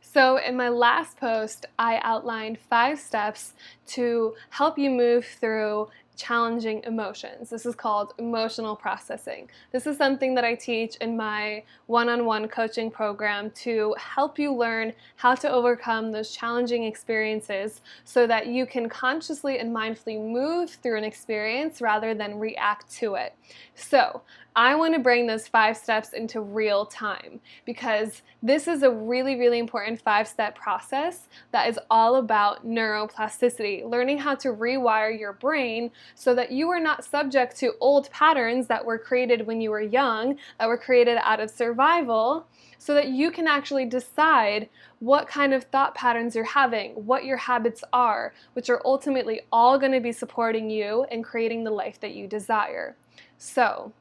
So in my last post, I outlined 5 steps to help you move through challenging emotions. This is called emotional processing. This is something that I teach in my one-on-one coaching program to help you learn how to overcome those challenging experiences so that you can consciously and mindfully move through an experience rather than react to it. So I want to bring those 5 steps into real time because this is a really, really important 5-step process that is all about neuroplasticity, learning how to rewire your brain so that you are not subject to old patterns that were created when you were young, that were created out of survival, so that you can actually decide what kind of thought patterns you're having, what your habits are, which are ultimately all going to be supporting you in creating the life that you desire. So,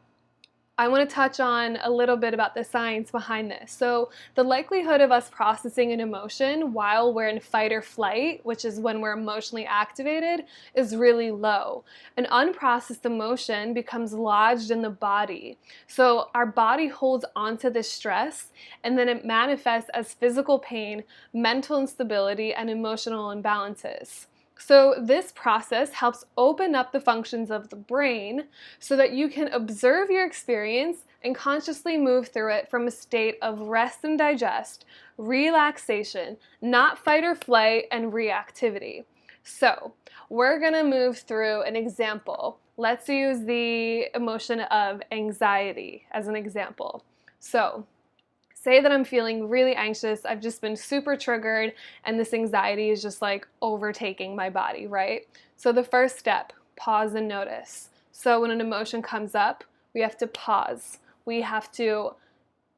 I want to touch on a little bit about the science behind this. So the likelihood of us processing an emotion while we're in fight or flight, which is when we're emotionally activated, is really low. An unprocessed emotion becomes lodged in the body. So our body holds onto this stress, and then it manifests as physical pain, mental instability, and emotional imbalances. So this process helps open up the functions of the brain so that you can observe your experience and consciously move through it from a state of rest and digest, relaxation, not fight or flight, and reactivity. So we're going to move through an example. Let's use the emotion of anxiety as an example. So say that I'm feeling really anxious, I've just been super triggered, and this anxiety is just like overtaking my body, right? So the first step, pause and notice. So when an emotion comes up, we have to pause. We have to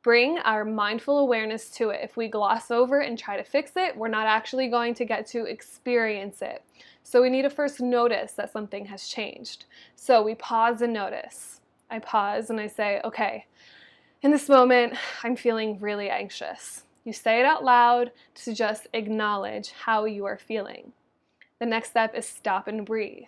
bring our mindful awareness to it. If we gloss over and try to fix it, we're not actually going to get to experience it. So we need to first notice that something has changed. So we pause and notice. I pause and I say, okay, in this moment, I'm feeling really anxious. You say it out loud to just acknowledge how you are feeling. The next step is stop and breathe.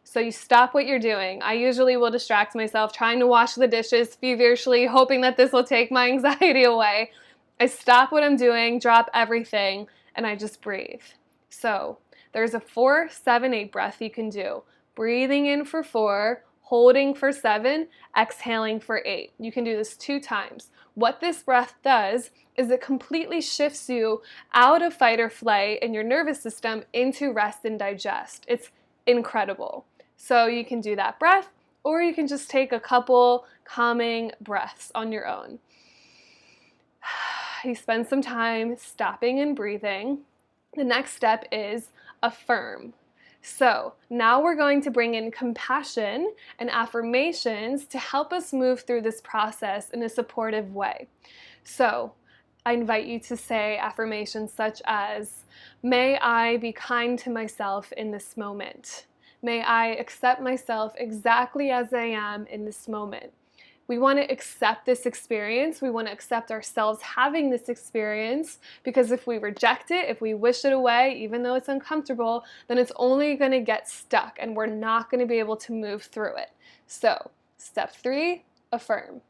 So you stop what you're doing. I usually will distract myself trying to wash the dishes feverishly, hoping that this will take my anxiety away. I stop what I'm doing, drop everything, and I just breathe. So there's a 4-7-8 breath you can do. Breathing in for 4, holding for 7, exhaling for 8. You can do this 2 times. What this breath does is it completely shifts you out of fight or flight in your nervous system into rest and digest. It's incredible. So you can do that breath, or you can just take a couple calming breaths on your own. You spend some time stopping and breathing. The next step is affirm. So now we're going to bring in compassion and affirmations to help us move through this process in a supportive way. So I invite you to say affirmations such as, may I be kind to myself in this moment. May I accept myself exactly as I am in this moment. We want to accept this experience. We want to accept ourselves having this experience, because if we reject it, if we wish it away, even though it's uncomfortable, then it's only going to get stuck and we're not going to be able to move through it. So, step 3, affirm.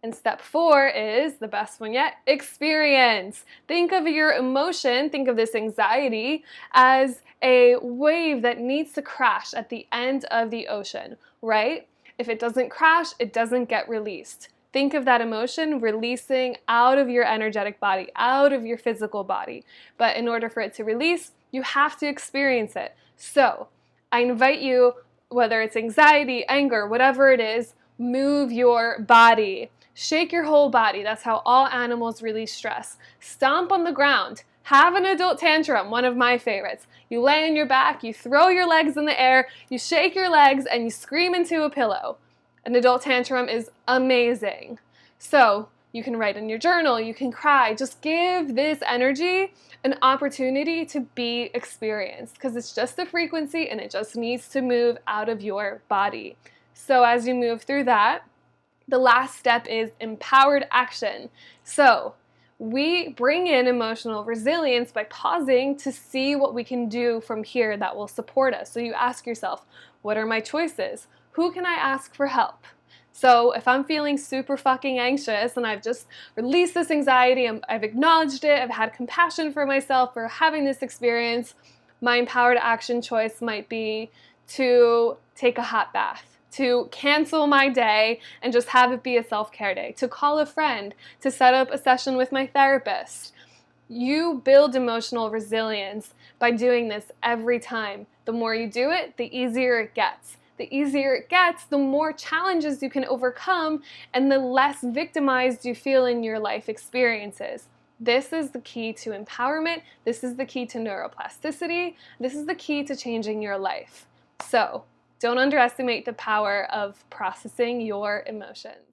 And step 4 is the best one yet, experience. Think of your emotion, think of this anxiety as a wave that needs to crash at the end of the ocean, right? If it doesn't crash, it doesn't get released. Think of that emotion releasing out of your energetic body, out of your physical body. But in order for it to release, you have to experience it. So I invite you, whether it's anxiety, anger, whatever it is, move your body. Shake your whole body. That's how all animals release stress. Stomp on the ground. Have an adult tantrum, one of my favorites. You lay on your back, you throw your legs in the air, you shake your legs, and you scream into a pillow. An adult tantrum is amazing. So you can write in your journal, you can cry. Just give this energy an opportunity to be experienced, because it's just a frequency and it just needs to move out of your body. So as you move through that, the last step is empowered action. So we bring in emotional resilience by pausing to see what we can do from here that will support us. So you ask yourself, what are my choices? Who can I ask for help? So if I'm feeling super fucking anxious and I've just released this anxiety, I've acknowledged it, I've had compassion for myself for having this experience, my empowered action choice might be to take a hot bath, to cancel my day and just have it be a self-care day, to call a friend, to set up a session with my therapist. You build emotional resilience by doing this every time. The more you do it, the easier it gets. The easier it gets, the more challenges you can overcome and the less victimized you feel in your life experiences. This is the key to empowerment. This is the key to neuroplasticity. This is the key to changing your life. So, don't underestimate the power of processing your emotions.